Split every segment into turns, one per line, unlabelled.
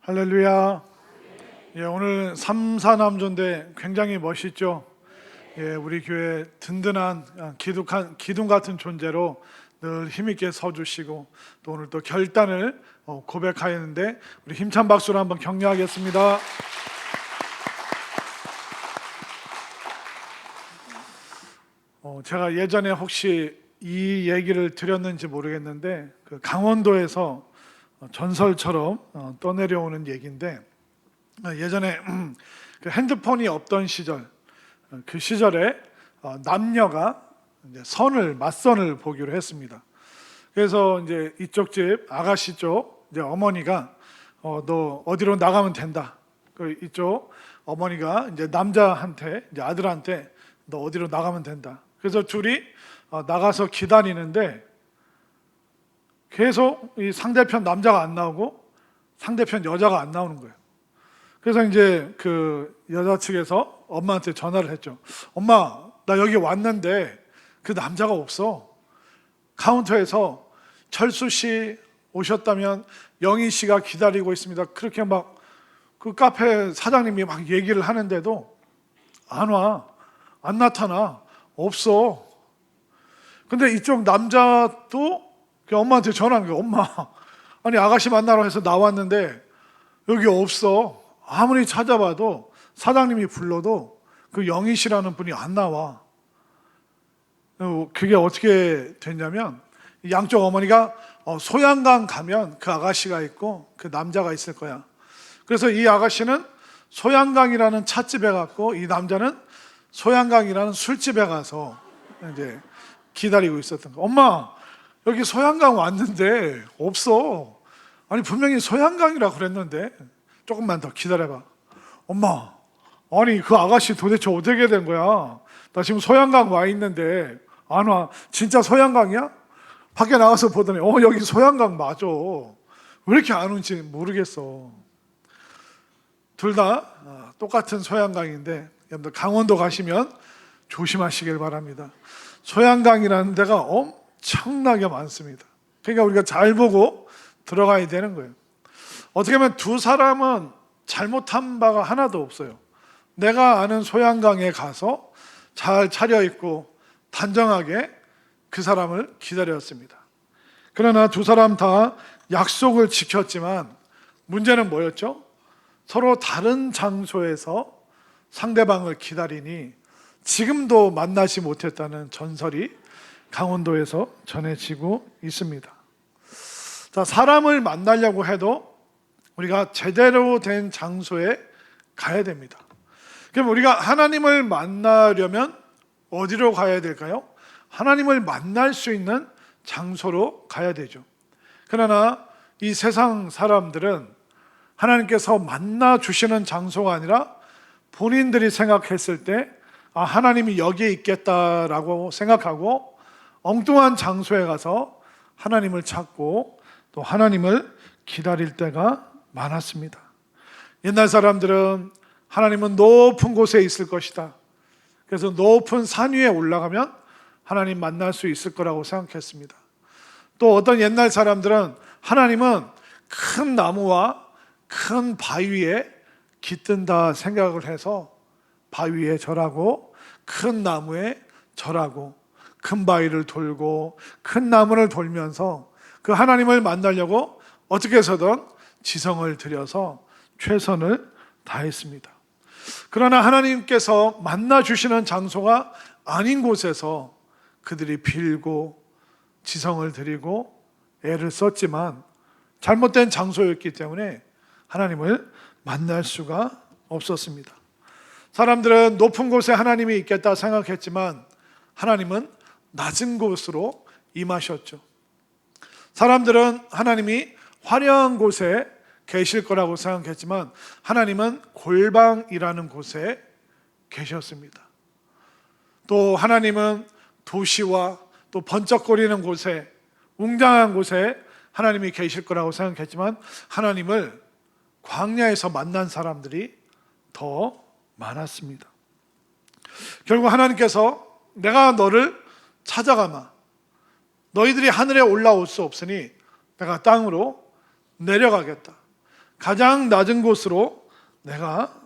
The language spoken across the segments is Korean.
할렐루야. 오늘 삼사남조인데 굉장히 멋있죠. 우리 교회 든든한 기둥 같은 존재로 늘 힘있게 서주시고 또 오늘 또 결단을 고백하였는데 우리 힘찬 박수로 한번 격려하겠습니다. 제가 예전에 혹시 이 얘기를 드렸는지 모르겠는데 그 강원도에서 전설처럼 떠내려오는 얘기인데, 예전에 그 핸드폰이 없던 시절, 그 시절에 남녀가 이제 맞선을 보기로 했습니다. 그래서 이제 이쪽 집 아가씨 쪽 이제 어머니가 너 어디로 나가면 된다. 그 이쪽 어머니가 이제 남자한테 이제 아들한테 너 어디로 나가면 된다. 그래서 둘이 나가서 기다리는데 계속 이 상대편 남자가 안 나오고 상대편 여자가 안 나오는 거예요. 그래서 이제 그 여자 측에서 엄마한테 전화를 했죠. 엄마, 나 여기 왔는데 그 남자가 없어. 카운터에서 철수 씨 오셨다면 영희 씨가 기다리고 있습니다. 그렇게 막 그 카페 사장님이 막 얘기를 하는데도 안 와. 안 나타나. 없어. 근데 이쪽 남자도 엄마한테 전화한 거예요. 엄마, 아니 아가씨 만나러 해서 나왔는데 여기 없어. 아무리 찾아봐도 사장님이 불러도 그 영희 씨라는 분이 안 나와. 그게 어떻게 됐냐면 양쪽 어머니가 소양강 가면 그 아가씨가 있고 그 남자가 있을 거야. 그래서 이 아가씨는 소양강이라는 찻집에 갔고 이 남자는 소양강이라는 술집에 가서 이제 기다리고 있었던 거야. 엄마, 여기 소양강 왔는데 없어. 아니 분명히 소양강이라고 그랬는데 조금만 더 기다려봐. 엄마, 아니 그 아가씨 도대체 어떻게 된 거야? 나 지금 소양강 와 있는데 안 와. 진짜 소양강이야? 밖에 나가서 보더니 여기 소양강 맞아. 왜 이렇게 안 오는지 모르겠어. 둘 다 똑같은 소양강인데 여러분들 강원도 가시면 조심하시길 바랍니다. 소양강이라는 데가 엄청나게 많습니다. 그러니까 우리가 잘 보고 들어가야 되는 거예요. 어떻게 보면 두 사람은 잘못한 바가 하나도 없어요. 내가 아는 소양강에 가서 잘 차려입고 단정하게 그 사람을 기다렸습니다. 그러나 두 사람 다 약속을 지켰지만 문제는 뭐였죠? 서로 다른 장소에서 상대방을 기다리니 지금도 만나지 못했다는 전설이 강원도에서 전해지고 있습니다. 자, 사람을 만나려고 해도 우리가 제대로 된 장소에 가야 됩니다. 그럼 우리가 하나님을 만나려면 어디로 가야 될까요? 하나님을 만날 수 있는 장소로 가야 되죠. 그러나 이 세상 사람들은 하나님께서 만나 주시는 장소가 아니라 본인들이 생각했을 때 하나님이 여기에 있겠다라고 생각하고 엉뚱한 장소에 가서 하나님을 찾고 또 하나님을 기다릴 때가 많았습니다. 옛날 사람들은 하나님은 높은 곳에 있을 것이다. 그래서 높은 산 위에 올라가면 하나님 만날 수 있을 거라고 생각했습니다. 또 어떤 옛날 사람들은 하나님은 큰 나무와 큰 바위에 깃든다 생각을 해서 바위에 절하고 큰 나무에 절하고 큰 바위를 돌고 큰 나무를 돌면서 그 하나님을 만나려고 어떻게 해서든 지성을 들여서 최선을 다했습니다. 그러나 하나님께서 만나 주시는 장소가 아닌 곳에서 그들이 빌고 지성을 들이고 애를 썼지만 잘못된 장소였기 때문에 하나님을 만날 수가 없었습니다. 사람들은 높은 곳에 하나님이 있겠다 생각했지만 하나님은 낮은 곳으로 임하셨죠. 사람들은 하나님이 화려한 곳에 계실 거라고 생각했지만 하나님은 골방이라는 곳에 계셨습니다. 또 하나님은 도시와 또 번쩍거리는 곳에, 웅장한 곳에 하나님이 계실 거라고 생각했지만 하나님을 광야에서 만난 사람들이 더 많았습니다. 결국 하나님께서 내가 너를 찾아가마, 너희들이 하늘에 올라올 수 없으니 내가 땅으로 내려가겠다. 가장 낮은 곳으로 내가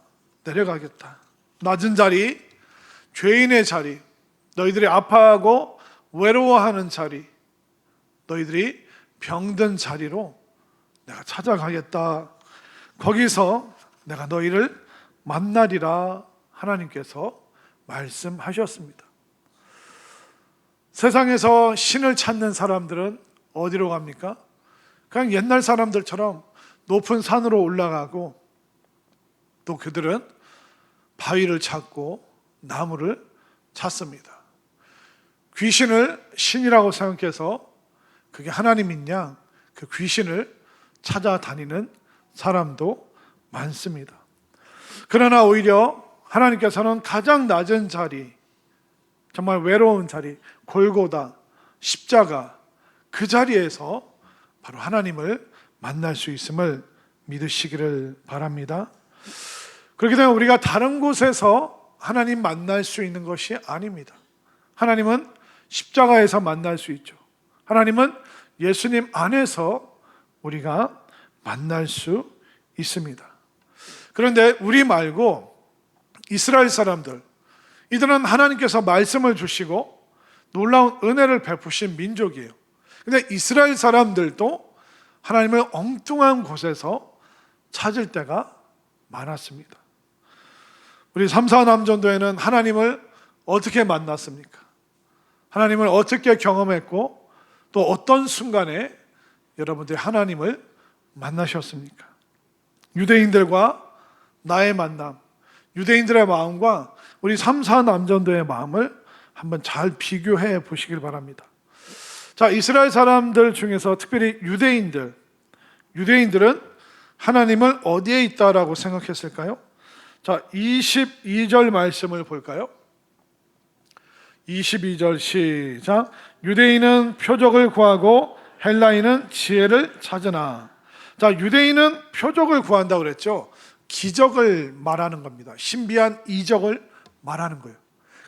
내려가겠다. 낮은 자리, 죄인의 자리, 너희들이 아파하고 외로워하는 자리, 너희들이 병든 자리로 내가 찾아가겠다. 거기서 내가 너희를 만나리라 하나님께서 말씀하셨습니다. 세상에서 신을 찾는 사람들은 어디로 갑니까? 그냥 옛날 사람들처럼 높은 산으로 올라가고, 또 그들은 바위를 찾고 나무를 찾습니다. 귀신을 신이라고 생각해서 그게 하나님인 양 그 귀신을 찾아다니는 사람도 많습니다. 그러나 오히려 하나님께서는 가장 낮은 자리, 정말 외로운 자리, 골고다, 십자가, 그 자리에서 바로 하나님을 만날 수 있음을 믿으시기를 바랍니다. 그렇게 되면 우리가 다른 곳에서 하나님 만날 수 있는 것이 아닙니다. 하나님은 십자가에서 만날 수 있죠. 하나님은 예수님 안에서 우리가 만날 수 있습니다. 그런데 우리 말고 이스라엘 사람들, 이들은 하나님께서 말씀을 주시고 놀라운 은혜를 베푸신 민족이에요. 그런데 이스라엘 사람들도 하나님을 엉뚱한 곳에서 찾을 때가 많았습니다. 우리 3사 남전도에는 하나님을 어떻게 만났습니까? 하나님을 어떻게 경험했고, 또 어떤 순간에 여러분들이 하나님을 만나셨습니까? 유대인들과 나의 만남, 유대인들의 마음과 우리 3사 남전도의 마음을 한번 잘 비교해 보시길 바랍니다. 자, 이스라엘 사람들 중에서 특별히 유대인들은 하나님을 어디에 있다라고 생각했을까요? 자, 22절 말씀을 볼까요? 22절 시작. 유대인은 표적을 구하고 헬라인은 지혜를 찾으나. 자, 유대인은 표적을 구한다고 그랬죠. 기적을 말하는 겁니다. 신비한 이적을 말하는 거예요.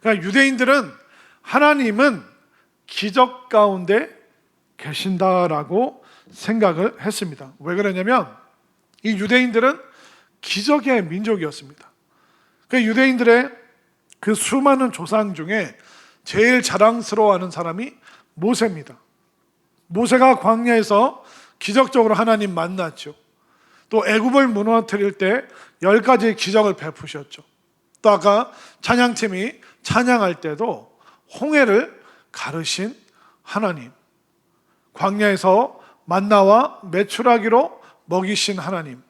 그러니까 유대인들은 하나님은 기적 가운데 계신다라고 생각을 했습니다. 왜 그러냐면 이 유대인들은 기적의 민족이었습니다. 그 유대인들의 그 수많은 조상 중에 제일 자랑스러워하는 사람이 모세입니다. 모세가 광야에서 기적적으로 하나님 만났죠. 또 애굽을 무너뜨릴 때 10가지 기적을 베푸셨죠. 또 아까 찬양팀이 찬양할 때도 홍해를 가르신 하나님, 광야에서 만나와 메추라기로 먹이신 하나님,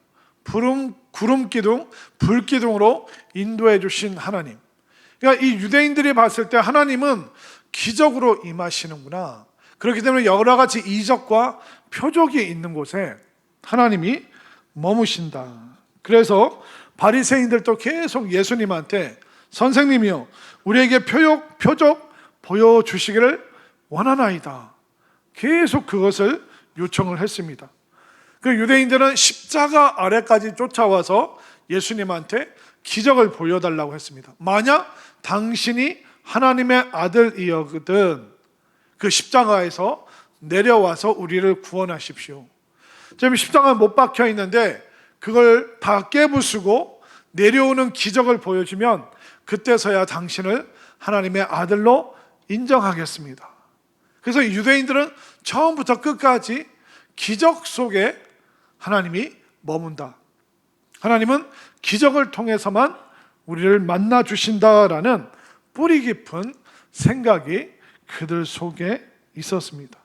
구름 기둥, 불 기둥으로 인도해 주신 하나님. 그러니까 이 유대인들이 봤을 때 하나님은 기적으로 임하시는구나. 그렇기 때문에 여러 가지 이적과 표적이 있는 곳에 하나님이 머무신다. 그래서 바리새인들도 계속 예수님한테 선생님이요, 우리에게 표적 보여주시기를 원하나이다. 계속 그것을 요청을 했습니다. 그 유대인들은 십자가 아래까지 쫓아와서 예수님한테 기적을 보여달라고 했습니다. 만약 당신이 하나님의 아들이거든 그 십자가에서 내려와서 우리를 구원하십시오. 지금 십자가에 못 박혀 있는데 그걸 다 깨부수고 내려오는 기적을 보여주면 그때서야 당신을 하나님의 아들로 인정하겠습니다. 그래서 유대인들은 처음부터 끝까지 기적 속에 하나님이 머문다. 하나님은 기적을 통해서만 우리를 만나 주신다라는 뿌리 깊은 생각이 그들 속에 있었습니다.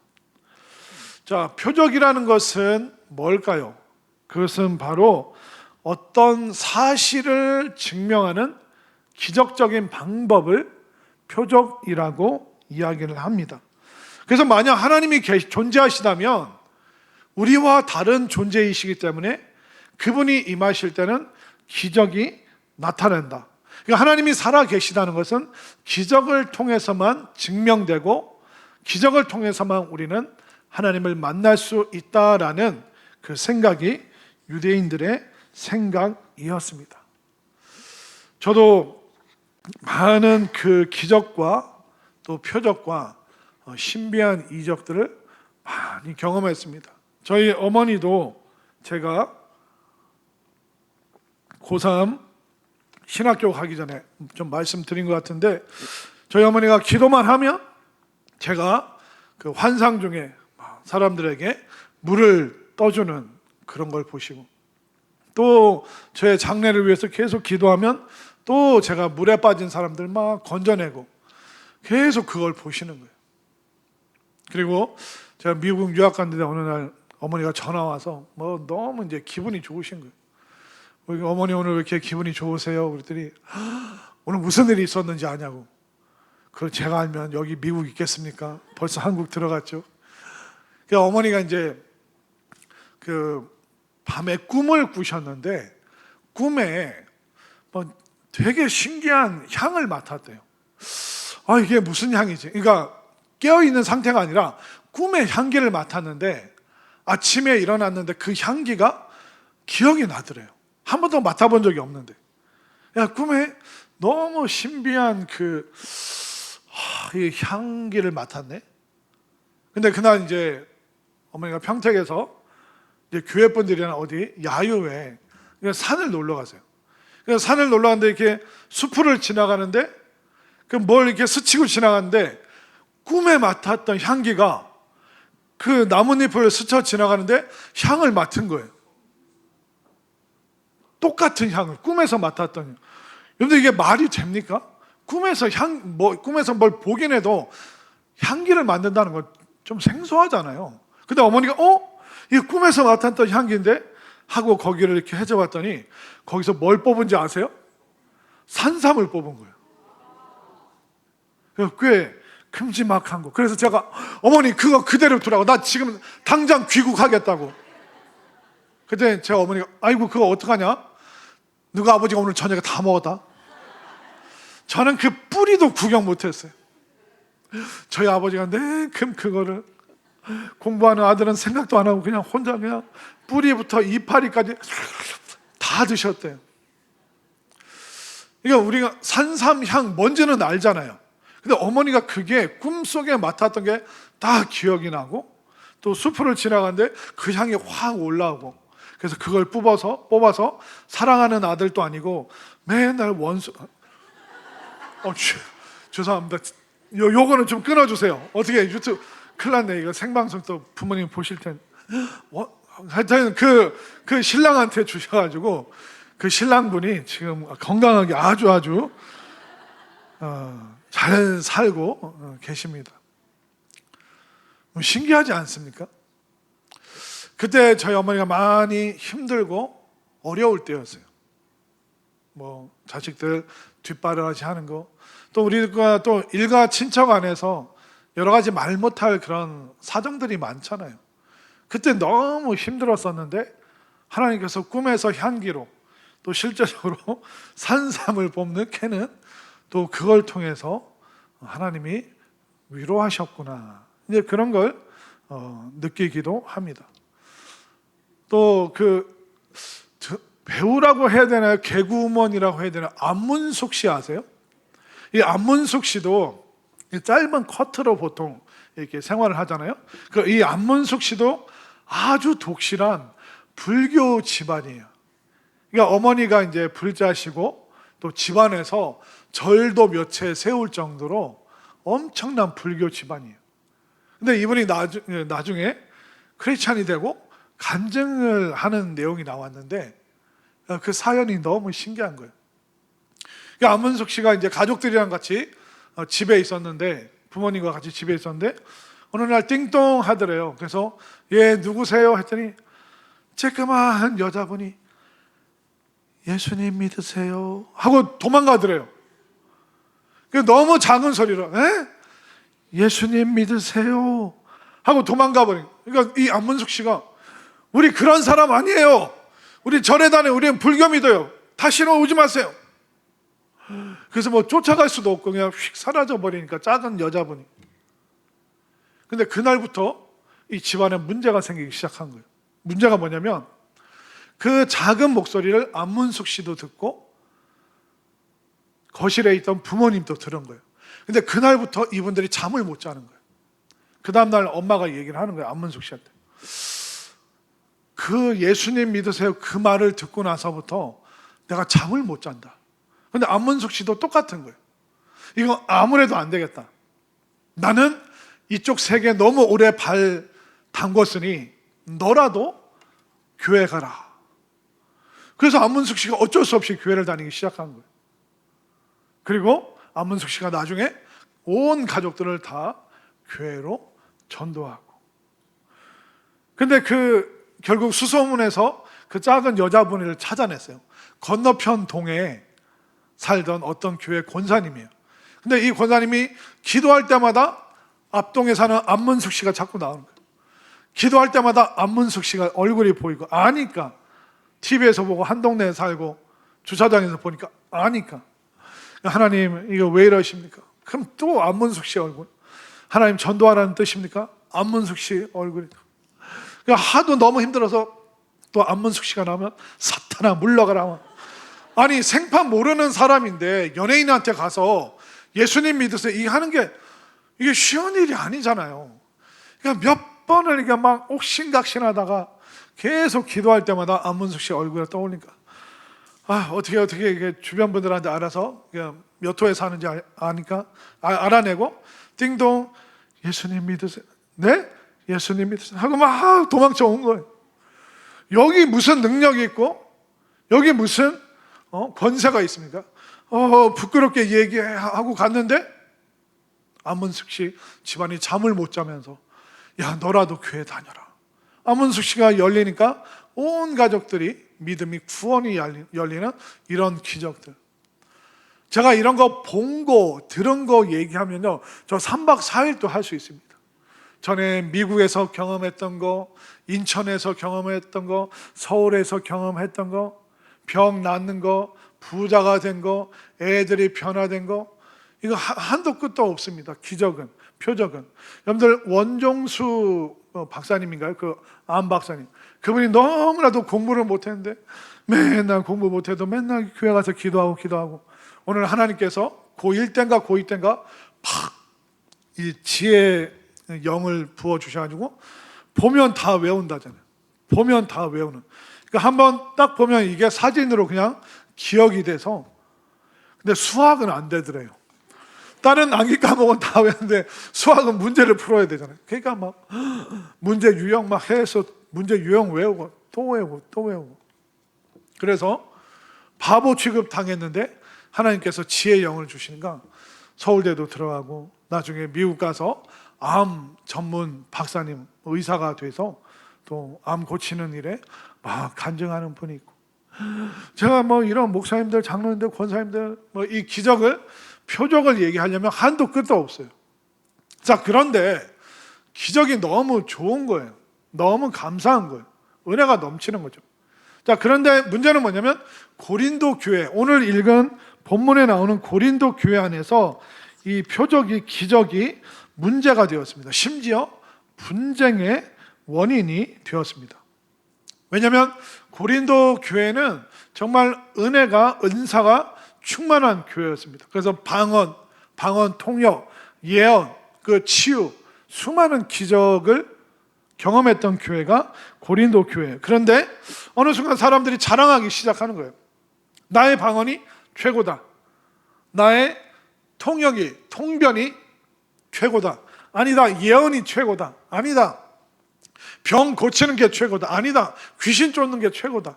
자, 표적이라는 것은 뭘까요? 그것은 바로 어떤 사실을 증명하는 기적적인 방법을 표적이라고 이야기를 합니다. 그래서 만약 하나님이 존재하시다면 우리와 다른 존재이시기 때문에 그분이 임하실 때는 기적이 나타난다. 그러니까 하나님이 살아 계시다는 것은 기적을 통해서만 증명되고 기적을 통해서만 우리는 하나님을 만날 수 있다라는 그 생각이 유대인들의 생각이었습니다. 저도 많은 그 기적과 또 표적과 신비한 이적들을 많이 경험했습니다. 저희 어머니도 제가 고3 신학교 가기 전에 좀 말씀드린 것 같은데, 저희 어머니가 기도만 하면 제가 그 환상 중에 사람들에게 물을 떠주는 그런 걸 보시고, 또 저의 장래를 위해서 계속 기도하면 또 제가 물에 빠진 사람들 막 건져내고 계속 그걸 보시는 거예요. 그리고 제가 미국 유학 갔는데 어느 날 어머니가 전화 와서 뭐 너무 이제 기분이 좋으신 거예요. 우리 어머니 오늘 왜 이렇게 기분이 좋으세요? 그랬더니 오늘 무슨 일이 있었는지 아냐고. 그걸 제가 알면 여기 미국 있겠습니까? 벌써 한국 들어갔죠. 그러니까 어머니가 이제 그 밤에 꿈을 꾸셨는데 꿈에 뭐 되게 신기한 향을 맡았대요. 아, 이게 무슨 향이지? 그러니까 깨어있는 상태가 아니라 꿈의 향기를 맡았는데 아침에 일어났는데 그 향기가 기억이 나더래요. 한 번도 맡아본 적이 없는데. 야, 꿈에 너무 신비한 이 향기를 맡았네. 근데 그날 이제 어머니가 평택에서 이제 교회 분들이나 어디 야유회 산을 놀러 가세요. 그래서 산을 놀러 가는데 이렇게 수풀을 지나가는데 그 뭘 이렇게 스치고 지나가는데 꿈에 맡았던 향기가 그 나뭇잎을 스쳐 지나가는데 향을 맡은 거예요. 똑같은 향을 꿈에서 맡았던 향. 여러분들 이게 말이 됩니까? 꿈에서 꿈에서 뭘 보긴 해도 향기를 맡는다는 건 좀 생소하잖아요. 근데 어머니가 이 꿈에서 맡았던 향기인데 하고 거기를 이렇게 해줘봤더니 거기서 뭘 뽑은지 아세요? 산삼을 뽑은 거예요. 꽤 큼지막한 거. 그래서 제가 어머니 그거 그대로 두라고. 나 지금 당장 귀국하겠다고. 그때 제가 어머니가 아이고 그거 어떡하냐? 누가 아버지가 오늘 저녁에 다 먹었다. 저는 그 뿌리도 구경 못했어요. 저희 아버지가 내금 그거를 공부하는 아들은 생각도 안 하고 그냥 혼자 그냥 뿌리부터 이파리까지 다 드셨대요. 그러니까 우리가 산삼향 뭔지는 알잖아요. 근데 어머니가 그게 꿈속에 맡았던 게 다 기억이 나고 또 수풀을 지나가는데 그 향이 확 올라오고 그래서 그걸 뽑아서 사랑하는 아들도 아니고 맨날 원수 죄송합니다. 요거는 좀 끊어주세요. 어떻게 유튜브 큰일 났네. 이거 생방송 또 부모님 보실 텐데 하여튼 그 신랑한테 주셔가지고 그 신랑분이 지금 건강하게 아주 잘 살고 계십니다. 신기하지 않습니까? 그때 저희 어머니가 많이 힘들고 어려울 때였어요. 뭐 자식들 뒷바라지 하는 거, 또 우리가 또 일가 친척 안에서 여러 가지 말 못할 그런 사정들이 많잖아요. 그때 너무 힘들었었는데 하나님께서 꿈에서 향기로 또 실제적으로 산삼을 뽑는 캐는 또 그걸 통해서 하나님이 위로하셨구나. 이제 그런 걸 느끼기도 합니다. 또 배우라고 해야 되나요? 개그우먼이라고 해야 되나요? 안문숙 씨 아세요? 이 안문숙 씨도 짧은 커트로 보통 이렇게 생활을 하잖아요. 이 안문숙 씨도 아주 독실한 불교 집안이에요. 그러니까 어머니가 이제 불자시고 또 집안에서 절도 몇 채 세울 정도로 엄청난 불교 집안이에요. 근데 이분이 나중에 크리스찬이 되고 간증을 하는 내용이 나왔는데 그 사연이 너무 신기한 거예요. 그러니까 안문숙 씨가 이제 가족들이랑 같이 집에 있었는데 부모님과 같이 집에 있었는데 어느 날 띵동 하더래요. 그래서 예 누구세요? 했더니 쬐끄만 여자분이 예수님 믿으세요? 하고 도망가더래요. 너무 작은 소리로 예수님 믿으세요? 하고 도망가 버린. 그러니까 이 안문숙 씨가 우리 그런 사람 아니에요. 우리 절에 다녀. 우리는 불교 믿어요. 다시는 오지 마세요. 그래서 뭐 쫓아갈 수도 없고 그냥 휙 사라져 버리니까 작은 여자분이. 근데 그날부터 이 집안에 문제가 생기기 시작한 거예요. 문제가 뭐냐면 그 작은 목소리를 안문숙 씨도 듣고 거실에 있던 부모님도 들은 거예요. 근데 그날부터 이분들이 잠을 못 자는 거예요. 그 다음날 엄마가 얘기를 하는 거예요. 안문숙 씨한테. 그 예수님 믿으세요 그 말을 듣고 나서부터 내가 잠을 못 잔다. 근데 안문숙 씨도 똑같은 거예요. 이거 아무래도 안 되겠다. 나는 이쪽 세계에 너무 오래 발 담궜으니 너라도 교회 가라. 그래서 안문숙 씨가 어쩔 수 없이 교회를 다니기 시작한 거예요. 그리고 안문숙 씨가 나중에 온 가족들을 다 교회로 전도하고. 근데 결국 수소문에서 그 작은 여자분을 찾아냈어요. 건너편 동에 살던 어떤 교회 권사님이에요. 근데 이 권사님이 기도할 때마다 앞동에 사는 안문숙 씨가 자꾸 나오는 거예요. 기도할 때마다 안문숙 씨가 얼굴이 보이고 아니까, TV에서 보고 한 동네에 살고 주차장에서 보니까 아니까, 하나님 이거 왜 이러십니까? 그럼 또 안문숙 씨 얼굴. 하나님 전도하라는 뜻입니까? 안문숙 씨 얼굴이. 하도 너무 힘들어서 또 안문숙 씨가 나오면 사탄아 물러가라. 아니 생판 모르는 사람인데 연예인한테 가서 예수님 믿으세요 이게 하는 게 이게 쉬운 일이 아니잖아요. 그러니까 몇 번을 이게 막 옥신각신하다가 계속 기도할 때마다 안문숙 씨 얼굴이 떠올리니까 어떻게 이게 주변 분들한테 알아서 몇 호에 사는지 아니까 알아내고 띵동 예수님 믿으세요. 네? 예수님 믿으세요. 하고 막 도망쳐 온 거예요. 여기 무슨 능력이 있고 여기 무슨 권세가 있습니까? 부끄럽게 얘기하고 갔는데 안문숙 씨 집안이 잠을 못 자면서 야 너라도 교회 다녀라. 안문숙 씨가 열리니까 온 가족들이 믿음이 구원이 열리는 이런 기적들. 제가 이런 거 본 거 들은 거 얘기하면요 저 3박 4일도 할 수 있습니다. 전에 미국에서 경험했던 거, 인천에서 경험했던 거, 서울에서 경험했던 거, 병 낫는 거, 부자가 된 거, 애들이 변화된 거, 이거 한도 끝도 없습니다. 기적은, 표적은. 여러분들 원종수 박사님인가요? 그 암 박사님. 그분이 너무나도 공부를 못했는데 맨날 공부 못해도 맨날 교회 가서 기도하고 오늘 하나님께서 고1 때인가 고2 때인가 팍 이 지혜 영을 부어주셔가지고 보면 다 외운다잖아요. 보면 다 외우는. 그러니까 한번 딱 보면 이게 사진으로 그냥 기억이 돼서. 근데 수학은 안 되더래요. 다른 암기 과목은 다 외우는데 수학은 문제를 풀어야 되잖아요. 그러니까 막 문제 유형 막 해서 문제 유형 외우고 또 외우고 그래서 바보 취급 당했는데 하나님께서 지혜 영을 주시니까 서울대도 들어가고 나중에 미국 가서 암 전문 박사님 의사가 돼서 또 암 고치는 일에 막 간증하는 분이 있고, 제가 뭐 이런 목사님들, 장로님들, 권사님들 뭐 이 기적을 표적을 얘기하려면 한도 끝도 없어요. 자, 그런데 기적이 너무 좋은 거예요. 너무 감사한 거예요. 은혜가 넘치는 거죠. 자, 그런데 문제는 뭐냐면 고린도 교회, 오늘 읽은 본문에 나오는 고린도 교회 안에서 이 표적이, 기적이 문제가 되었습니다. 심지어 분쟁의 원인이 되었습니다. 왜냐하면 고린도 교회는 정말 은혜가, 은사가 충만한 교회였습니다. 그래서 방언 통역, 예언, 그 치유, 수많은 기적을 경험했던 교회가 고린도 교회예요. 그런데 어느 순간 사람들이 자랑하기 시작하는 거예요. 나의 방언이 최고다. 나의 통변이 최고다. 아니다. 예언이 최고다. 아니다. 병 고치는 게 최고다. 아니다. 귀신 쫓는 게 최고다.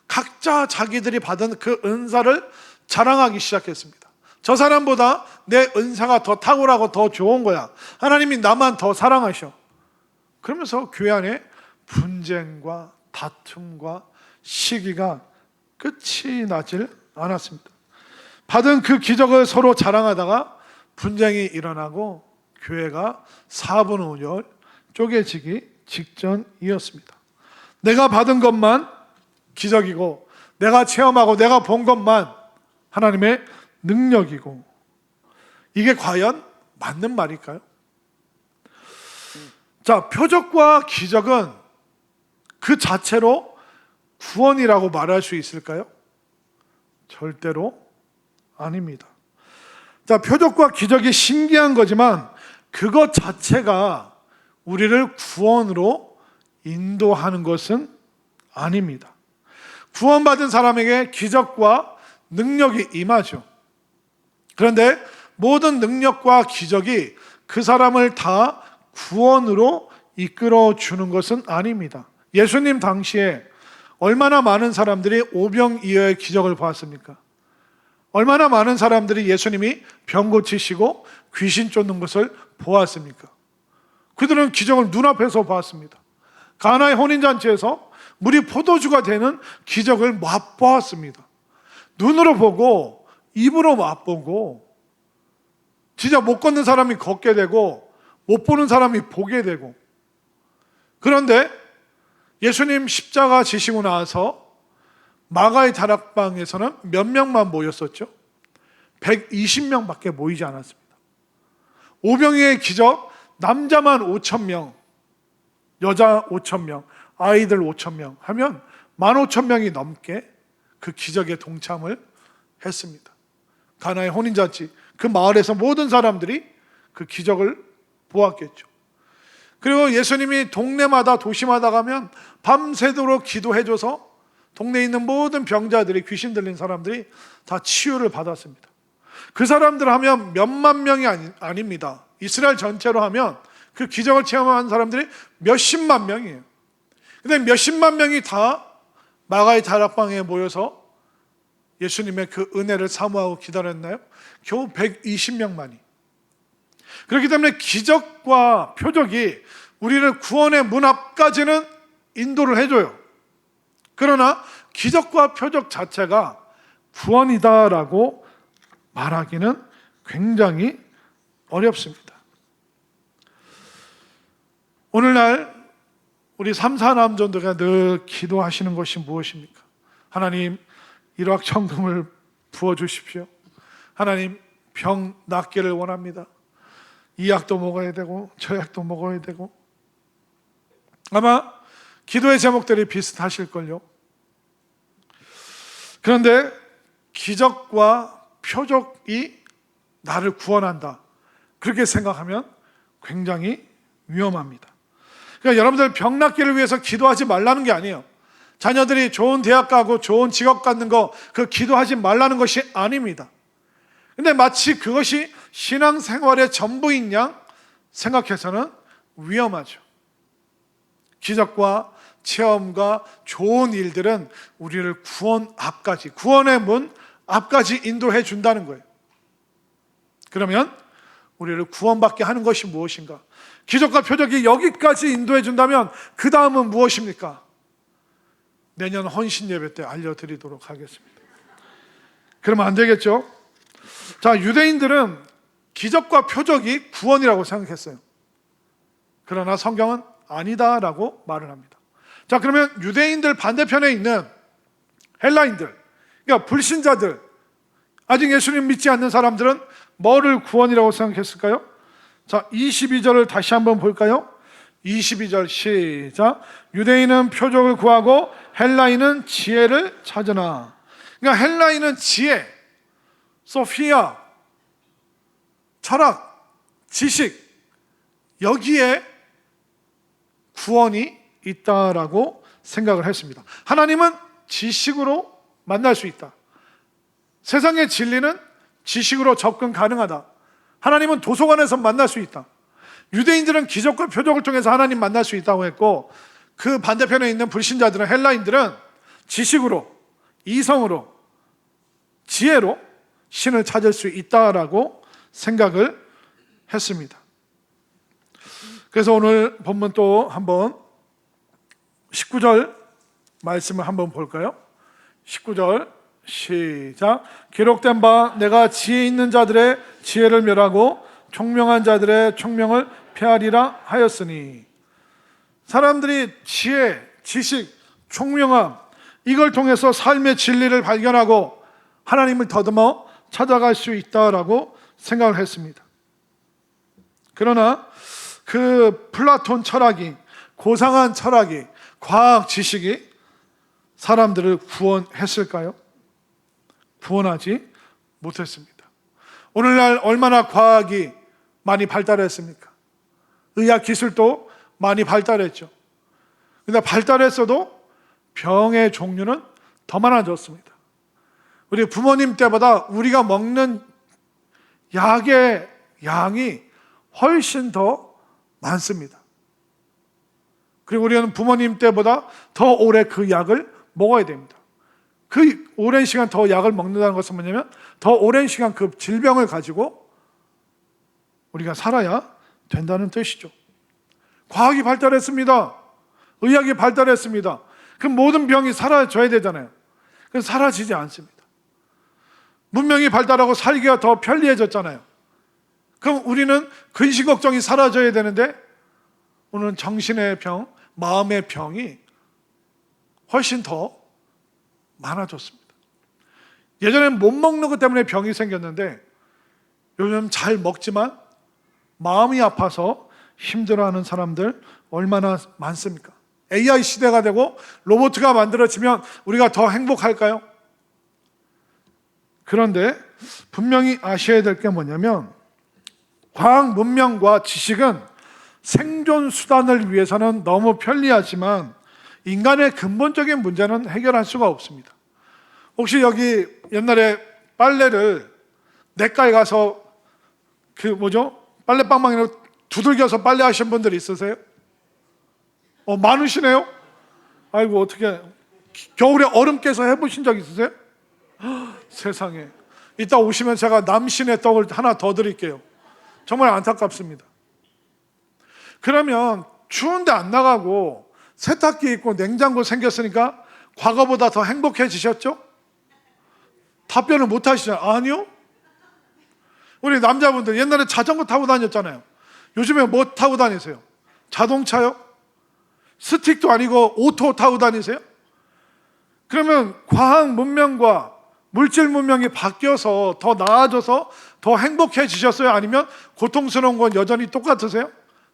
각자 자기들이 받은 그 은사를 자랑하기 시작했습니다. 저 사람보다 내 은사가 더 탁월하고 더 좋은 거야. 하나님이 나만 더 사랑하셔. 그러면서 교회 안에 분쟁과 다툼과 시기가 끝이 나질 않았습니다. 받은 그 기적을 서로 자랑하다가 분쟁이 일어나고 교회가 사분오열 쪼개지기 직전이었습니다. 내가 받은 것만 기적이고 내가 체험하고 내가 본 것만 하나님의 능력이고, 이게 과연 맞는 말일까요? 자, 표적과 기적은 그 자체로 구원이라고 말할 수 있을까요? 절대로 아닙니다. 자, 표적과 기적이 신기한 거지만 그것 자체가 우리를 구원으로 인도하는 것은 아닙니다. 구원받은 사람에게 기적과 능력이 임하죠. 그런데 모든 능력과 기적이 그 사람을 다 구원으로 이끌어 주는 것은 아닙니다. 예수님 당시에 얼마나 많은 사람들이 오병이어의 기적을 보았습니까? 얼마나 많은 사람들이 예수님이 병 고치시고 귀신 쫓는 것을 보았습니까? 그들은 기적을 눈앞에서 보았습니다. 가나의 혼인잔치에서 물이 포도주가 되는 기적을 맛보았습니다. 눈으로 보고 입으로 맛보고 진짜 못 걷는 사람이 걷게 되고 못 보는 사람이 보게 되고. 그런데 예수님 십자가 지시고 나서 마가의 다락방에서는 몇 명만 모였었죠? 120명밖에 모이지 않았습니다. 오병이어의 기적, 남자만 5,000명, 여자 5,000명, 아이들 5,000명 하면 15,000명이 넘게 그 기적에 동참을 했습니다. 가나의 혼인잔치, 그 마을에서 모든 사람들이 그 기적을 보았겠죠. 그리고 예수님이 동네마다 도시마다 가면 밤새도록 기도해줘서 동네에 있는 모든 병자들이, 귀신 들린 사람들이 다 치유를 받았습니다. 그 사람들 하면 몇만 명이 아닙니다. 이스라엘 전체로 하면 그 기적을 체험한 사람들이 몇십만 명이에요. 근데 몇십만 명이 다 마가의 다락방에 모여서 예수님의 그 은혜를 사모하고 기다렸나요? 겨우 120명만이. 그렇기 때문에 기적과 표적이 우리를 구원의 문 앞까지는 인도를 해줘요. 그러나 기적과 표적 자체가 구원이다라고 말하기는 굉장히 어렵습니다. 오늘날 우리 삼사남전도가 늘 기도하시는 것이 무엇입니까? 하나님, 일확천금을 부어주십시오. 하나님, 병 낫기를 원합니다. 이 약도 먹어야 되고 저 약도 먹어야 되고. 아마 기도의 제목들이 비슷하실걸요. 그런데 기적과 표적이 나를 구원한다, 그렇게 생각하면 굉장히 위험합니다. 그러니까 여러분들 병 낫기를 위해서 기도하지 말라는 게 아니에요. 자녀들이 좋은 대학 가고 좋은 직업 갖는 거, 그 기도하지 말라는 것이 아닙니다. 근데 마치 그것이 신앙생활의 전부인 양 생각해서는 위험하죠. 기적과 체험과 좋은 일들은 우리를 구원 앞까지, 구원의 문 앞까지 인도해 준다는 거예요. 그러면 우리를 구원받게 하는 것이 무엇인가? 기적과 표적이 여기까지 인도해 준다면 그 다음은 무엇입니까? 내년 헌신 예배 때 알려드리도록 하겠습니다. 그러면 안 되겠죠? 자, 유대인들은 기적과 표적이 구원이라고 생각했어요. 그러나 성경은 아니다라고 말을 합니다. 자, 그러면 유대인들 반대편에 있는 헬라인들, 그러니까 불신자들, 아직 예수님 믿지 않는 사람들은 뭐를 구원이라고 생각했을까요? 자, 22절을 다시 한번 볼까요? 22절 시작. 유대인은 표적을 구하고 헬라인은 지혜를 찾으나. 그러니까 헬라인은 지혜, 소피아, 철학, 지식, 여기에 구원이 있다라고 생각을 했습니다. 하나님은 지식으로 만날 수 있다. 세상의 진리는 지식으로 접근 가능하다. 하나님은 도서관에서 만날 수 있다. 유대인들은 기적과 표적을 통해서 하나님 만날 수 있다고 했고, 그 반대편에 있는 불신자들은, 헬라인들은 지식으로, 이성으로, 지혜로 신을 찾을 수 있다라고 생각을 했습니다. 그래서 오늘 본문 또 한번 19절 말씀을 한번 볼까요? 19절 시작. 기록된 바 내가 지혜 있는 자들의 지혜를 멸하고 총명한 자들의 총명을 폐하리라 하였으니. 사람들이 지혜, 지식, 총명함, 이걸 통해서 삶의 진리를 발견하고 하나님을 더듬어 찾아갈 수 있다라고 생각을 했습니다. 그러나 그 플라톤 철학이, 고상한 철학이, 과학 지식이 사람들을 구원했을까요? 구원하지 못했습니다. 오늘날 얼마나 과학이 많이 발달했습니까? 의학 기술도 많이 발달했죠. 그런데 발달했어도 병의 종류는 더 많아졌습니다. 우리 부모님 때보다 우리가 먹는 약의 양이 훨씬 더 많습니다. 그리고 우리는 부모님 때보다 더 오래 그 약을 먹어야 됩니다. 그 오랜 시간 더 약을 먹는다는 것은 뭐냐면 더 오랜 시간 그 질병을 가지고 우리가 살아야 된다는 뜻이죠. 과학이 발달했습니다. 의학이 발달했습니다. 그 모든 병이 사라져야 되잖아요. 그래서 사라지지 않습니다. 문명이 발달하고 살기가 더 편리해졌잖아요. 그럼 우리는 근심 걱정이 사라져야 되는데 오늘은 정신의 병, 마음의 병이 훨씬 더 많아졌습니다. 예전엔 못 먹는 것 때문에 병이 생겼는데 요즘 잘 먹지만 마음이 아파서 힘들어하는 사람들 얼마나 많습니까? AI 시대가 되고 로봇가 만들어지면 우리가 더 행복할까요? 그런데 분명히 아셔야 될 게 뭐냐면 과학 문명과 지식은 생존 수단을 위해서는 너무 편리하지만 인간의 근본적인 문제는 해결할 수가 없습니다. 혹시 여기 옛날에 빨래를 냇가에 가서 빨래방망이로 두들겨서 빨래하신 분들 있으세요? 많으시네요? 아이고, 어떻게 겨울에 얼음 깨서 해보신 적 있으세요? 세상에. 이따 오시면 제가 남신의 떡을 하나 더 드릴게요. 정말 안타깝습니다. 그러면 추운데 안 나가고 세탁기 있고 냉장고 생겼으니까 과거보다 더 행복해지셨죠? 답변을 못 하시잖아요. 아니요. 우리 남자분들 옛날에 자전거 타고 다녔잖아요. 요즘에 뭐 타고 다니세요? 자동차요? 스틱도 아니고 오토 타고 다니세요? 그러면 과학 문명과 물질 문명이 바뀌어서 더 나아져서 더 행복해지셨어요? 아니면 고통스러운 건 여전히 똑같으세요?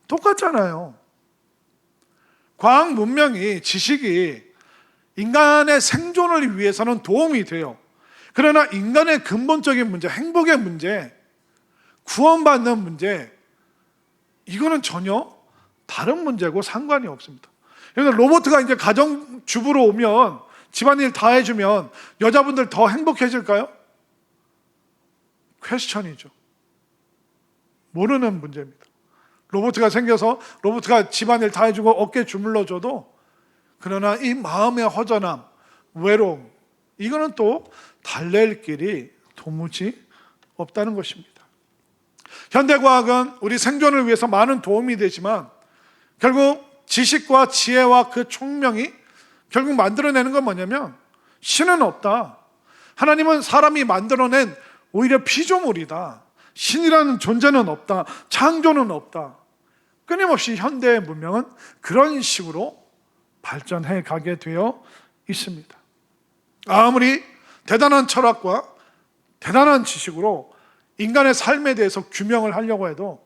똑같잖아요. 과학 문명이, 지식이 인간의 생존을 위해서는 도움이 돼요. 그러나 인간의 근본적인 문제, 행복의 문제, 구원받는 문제, 이거는 전혀 다른 문제고 상관이 없습니다. 그래서 로봇가 이제 가정주부로 오면 집안일 다 해주면 여자분들 더 행복해질까요? 퀘스천이죠. 모르는 문제입니다. 로봇가 생겨서 로봇가 집안일 다 해주고 어깨 주물러줘도 그러나 이 마음의 허전함, 외로움, 이거는 또 달랠 길이 도무지 없다는 것입니다. 현대과학은 우리 생존을 위해서 많은 도움이 되지만 결국 지식과 지혜와 그 총명이 결국 만들어내는 건 뭐냐면 신은 없다. 하나님은 사람이 만들어낸 오히려 피조물이다. 신이라는 존재는 없다. 창조는 없다. 끊임없이 현대의 문명은 그런 식으로 발전해 가게 되어 있습니다. 아무리 대단한 철학과 대단한 지식으로 인간의 삶에 대해서 규명을 하려고 해도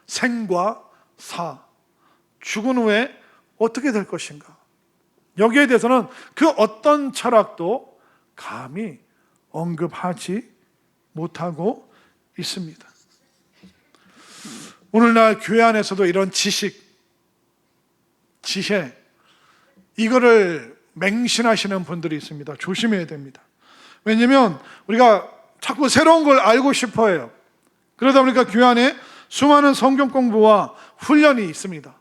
생과 사, 죽은 후에 어떻게 될 것인가, 여기에 대해서는 그 어떤 철학도 감히 언급하지 못하고 있습니다. 오늘날 교회 안에서도 이런 지식, 지혜, 이거를 맹신하시는 분들이 있습니다. 조심해야 됩니다. 왜냐하면 우리가 자꾸 새로운 걸 알고 싶어 해요. 그러다 보니까 교회 안에 수많은 성경 공부와 훈련이 있습니다.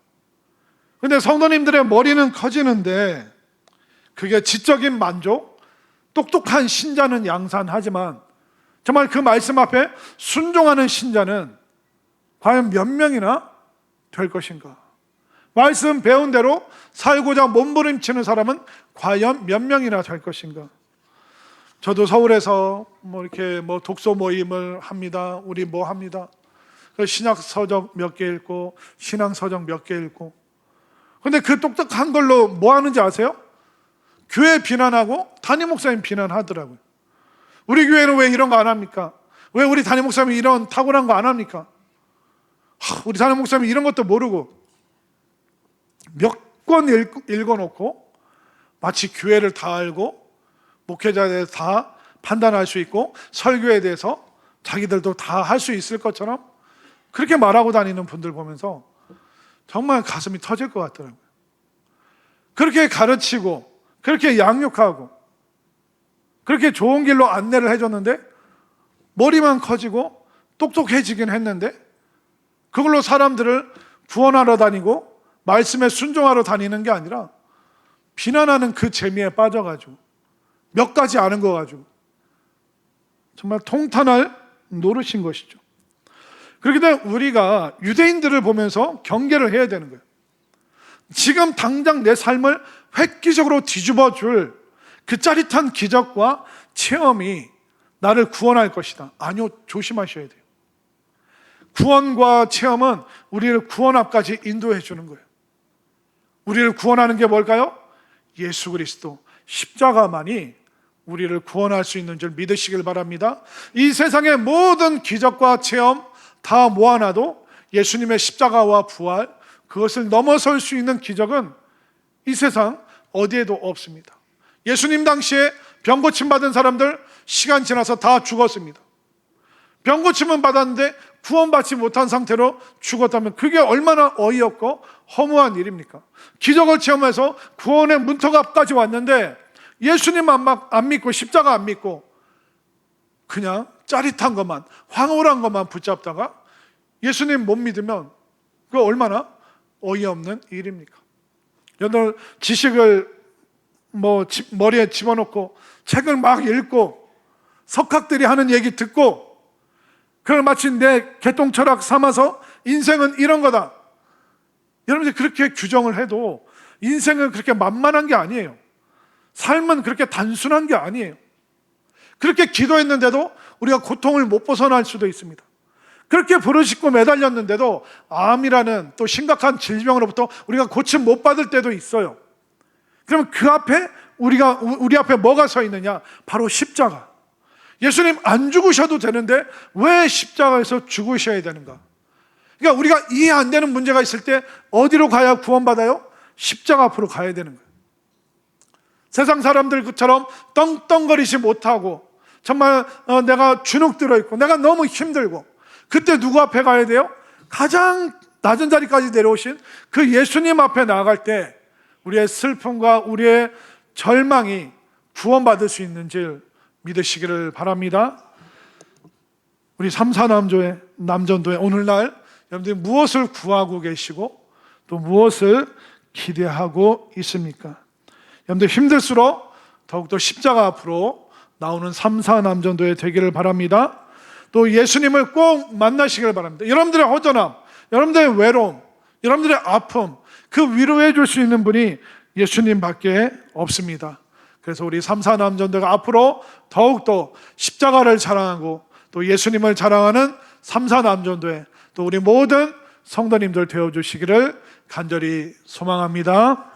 근데 성도님들의 머리는 커지는데 그게 지적인 만족, 똑똑한 신자는 양산하지만 정말 그 말씀 앞에 순종하는 신자는 과연 몇 명이나 될 것인가? 말씀 배운 대로 살고자 몸부림치는 사람은 과연 몇 명이나 될 것인가? 저도 서울에서 이렇게 독서 모임을 합니다. 우리 합니다. 신약 서적 몇 개 읽고 신앙 서적 몇 개 읽고. 근데 그 똑똑한 걸로 뭐 하는지 아세요? 교회 비난하고 담임 목사님 비난하더라고요. 우리 교회는 왜 이런 거 안 합니까? 왜 우리 담임 목사님이 이런 탁월한 거 안 합니까? 우리 담임 목사님이 이런 것도 모르고 몇 권 읽어놓고 마치 교회를 다 알고 목회자에 대해서 다 판단할 수 있고 설교에 대해서 자기들도 다 할 수 있을 것처럼 그렇게 말하고 다니는 분들 보면서 정말 가슴이 터질 것 같더라고요. 그렇게 가르치고 그렇게 양육하고 그렇게 좋은 길로 안내를 해줬는데 머리만 커지고 똑똑해지긴 했는데 그걸로 사람들을 구원하러 다니고 말씀에 순종하러 다니는 게 아니라 비난하는 그 재미에 빠져가지고 몇 가지 아는 거 가지고 정말 통탄할 노릇인 것이죠. 그렇기 때문에 우리가 유대인들을 보면서 경계를 해야 되는 거예요. 지금 당장 내 삶을 획기적으로 뒤집어 줄 그 짜릿한 기적과 체험이 나를 구원할 것이다. 아니요, 조심하셔야 돼요. 구원과 체험은 우리를 구원 앞까지 인도해 주는 거예요. 우리를 구원하는 게 뭘까요? 예수 그리스도 십자가만이 우리를 구원할 수 있는 줄 믿으시길 바랍니다. 이 세상의 모든 기적과 체험 다 모아놔도 예수님의 십자가와 부활, 그것을 넘어설 수 있는 기적은 이 세상 어디에도 없습니다. 예수님 당시에 병고침 받은 사람들 시간 지나서 다 죽었습니다. 병고침은 받았는데 구원받지 못한 상태로 죽었다면 그게 얼마나 어이없고 허무한 일입니까? 기적을 체험해서 구원의 문턱 앞까지 왔는데 예수님 안 믿고 십자가 안 믿고 그냥 짜릿한 것만, 황홀한 것만 붙잡다가 예수님 못 믿으면 그거 얼마나 어이없는 일입니까? 여러분, 지식을 머리에 집어넣고 책을 막 읽고 석학들이 하는 얘기 듣고 그걸 마치 내 개똥철학 삼아서 인생은 이런 거다. 여러분들 그렇게 규정을 해도 인생은 그렇게 만만한 게 아니에요. 삶은 그렇게 단순한 게 아니에요. 그렇게 기도했는데도 우리가 고통을 못 벗어날 수도 있습니다. 그렇게 부르짖고 매달렸는데도 암이라는 또 심각한 질병으로부터 우리가 고침 못 받을 때도 있어요. 그러면 그 앞에 우리 앞에 뭐가 서 있느냐? 바로 십자가. 예수님 안 죽으셔도 되는데 왜 십자가에서 죽으셔야 되는가? 그러니까 우리가 이해 안 되는 문제가 있을 때 어디로 가야 구원받아요? 십자가 앞으로 가야 되는 거예요. 세상 사람들처럼 떵떵거리지 못하고 정말 내가 주눅 들어있고 내가 너무 힘들고 그때 누구 앞에 가야 돼요? 가장 낮은 자리까지 내려오신 그 예수님 앞에 나아갈 때 우리의 슬픔과 우리의 절망이 구원받을 수 있는지 믿으시기를 바랍니다. 우리 삼사남전도회 오늘날 여러분들이 무엇을 구하고 계시고 또 무엇을 기대하고 있습니까? 여러분들 힘들수록 더욱더 십자가 앞으로 나오는 삼사남전도회 되기를 바랍니다. 또 예수님을 꼭 만나시기를 바랍니다. 여러분들의 허전함, 여러분들의 외로움, 여러분들의 아픔 그 위로해 줄 수 있는 분이 예수님밖에 없습니다. 그래서 우리 삼사남전도가 앞으로 더욱더 십자가를 자랑하고 또 예수님을 자랑하는 삼사남전도회 또 우리 모든 성도님들 되어주시기를 간절히 소망합니다.